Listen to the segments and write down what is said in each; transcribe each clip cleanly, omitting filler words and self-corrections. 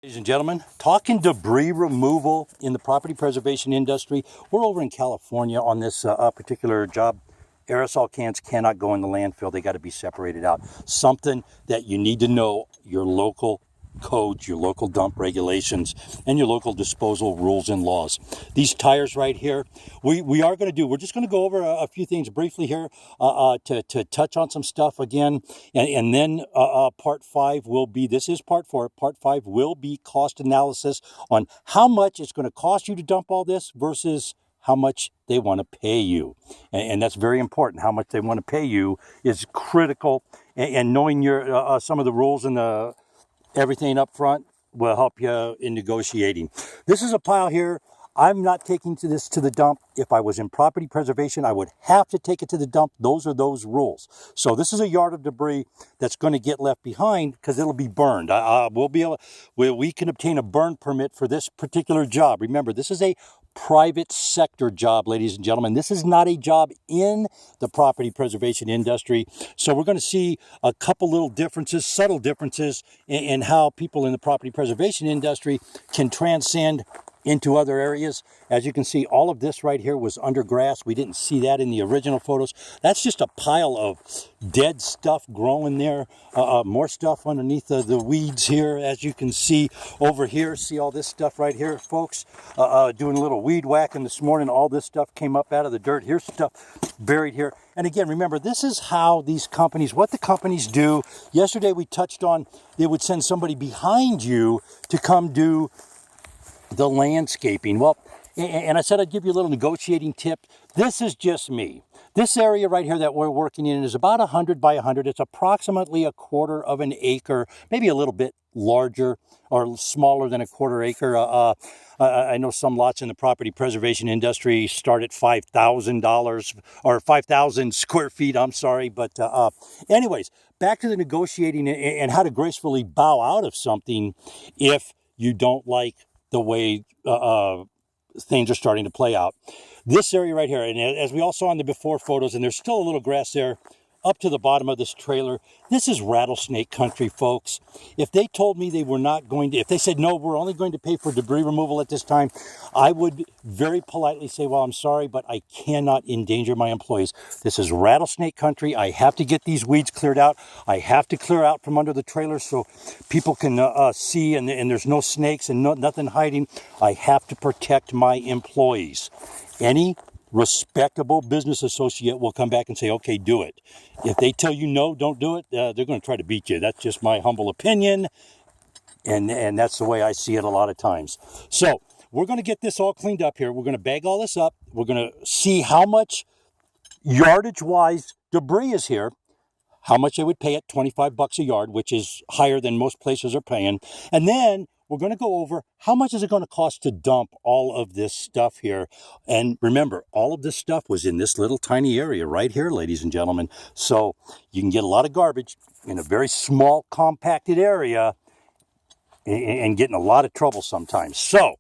Ladies and gentlemen, talking debris removal in the property preservation industry. We're over in California on this particular job. Aerosol cans cannot go in the landfill. They got to be separated out. Something that you need to know your local codes, your local dump regulations, and your local disposal rules and laws. These tires right here, we are going to we're just going to go over a few things briefly here to touch on some stuff again. And then part 5 will be, this is part 4, part 5 will be cost analysis on how much it's going to cost you to dump all this versus how much they want to pay you. And that's very important. How much they want to pay you is critical. And knowing your some of the rules and the everything up front will help you in negotiating. This is a pile here. I'm not taking this to the dump. If I was in property preservation, I would have to take it to the dump. Those are those rules. So this is a yard of debris that's going to get left behind because it'll be burned. We can obtain a burn permit for this particular job. Remember, this is a private sector job, ladies and gentlemen. This is not a job in the property preservation industry. So we're going to see a couple little differences, subtle differences in how people in the property preservation industry can transcend into other areas. As you can see, all of this right here was under grass. We didn't see that in the original photos. That's just a pile of dead stuff growing there. More stuff underneath the weeds here. As you can see over here, see all this stuff right here, folks. Doing a little weed whacking this morning. All this stuff came up out of the dirt. Here's stuff buried here. And again, remember, this is how these companies, what the companies do. Yesterday we touched on, they would send somebody behind you to come do the landscaping. Well, and I said I'd give you a little negotiating tip. This is just me. This area right here that we're working in is about 100 by 100. It's approximately a quarter of an acre, maybe a little bit larger or smaller than a quarter acre. I know some lots in the property preservation industry start at $5,000 or 5,000 square feet. I'm sorry. But anyways, back to the negotiating and how to gracefully bow out of something if you don't like the way things are starting to play out. This area right here, and as we all saw in the before photos, and there's still a little grass there up to the bottom of this trailer, this is rattlesnake country, folks. If they told me they were not going to, if they said, no, we're only going to pay for debris removal at this time, I would very politely say, well, I'm sorry, but I cannot endanger my employees. This is rattlesnake country. I have to get these weeds cleared out. I have to clear out from under the trailer so people can see and there's no snakes and nothing hiding. I have to protect my employees. Any respectable business associate will come back and say, okay, do it. If they tell you no, don't do it, they're going to try to beat you. That's just my humble opinion. And that's the way I see it a lot of times. So we're going to get this all cleaned up here. We're going to bag all this up. We're going to see how much yardage-wise debris is here, how much they would pay at $25 a yard, which is higher than most places are paying. And then we're going to go over how much is it going to cost to dump all of this stuff here. And remember, all of this stuff was in this little tiny area right here, ladies and gentlemen. So you can get a lot of garbage in a very small, compacted area and get in a lot of trouble sometimes. So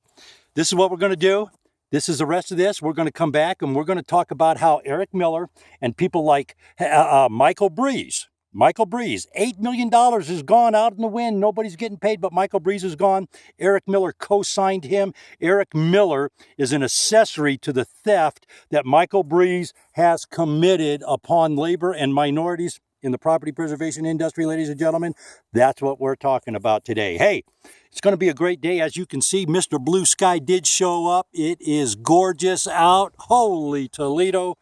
this is what we're going to do. This is the rest of this. We're going to come back and we're going to talk about how Eric Miller and people like Michael Breeze, $8 million is gone out in the wind. Nobody's getting paid, but Michael Breeze is gone. Eric Miller co-signed him. Eric Miller is an accessory to the theft that Michael Breeze has committed upon labor and minorities in the property preservation industry, ladies and gentlemen. That's what we're talking about today. Hey, it's going to be a great day. As you can see, Mr. Blue Sky did show up. It is gorgeous out. Holy Toledo.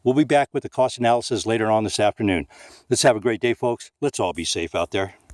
We'll be back with the cost analysis later on this afternoon. Let's have a great day, folks. Let's all be safe out there.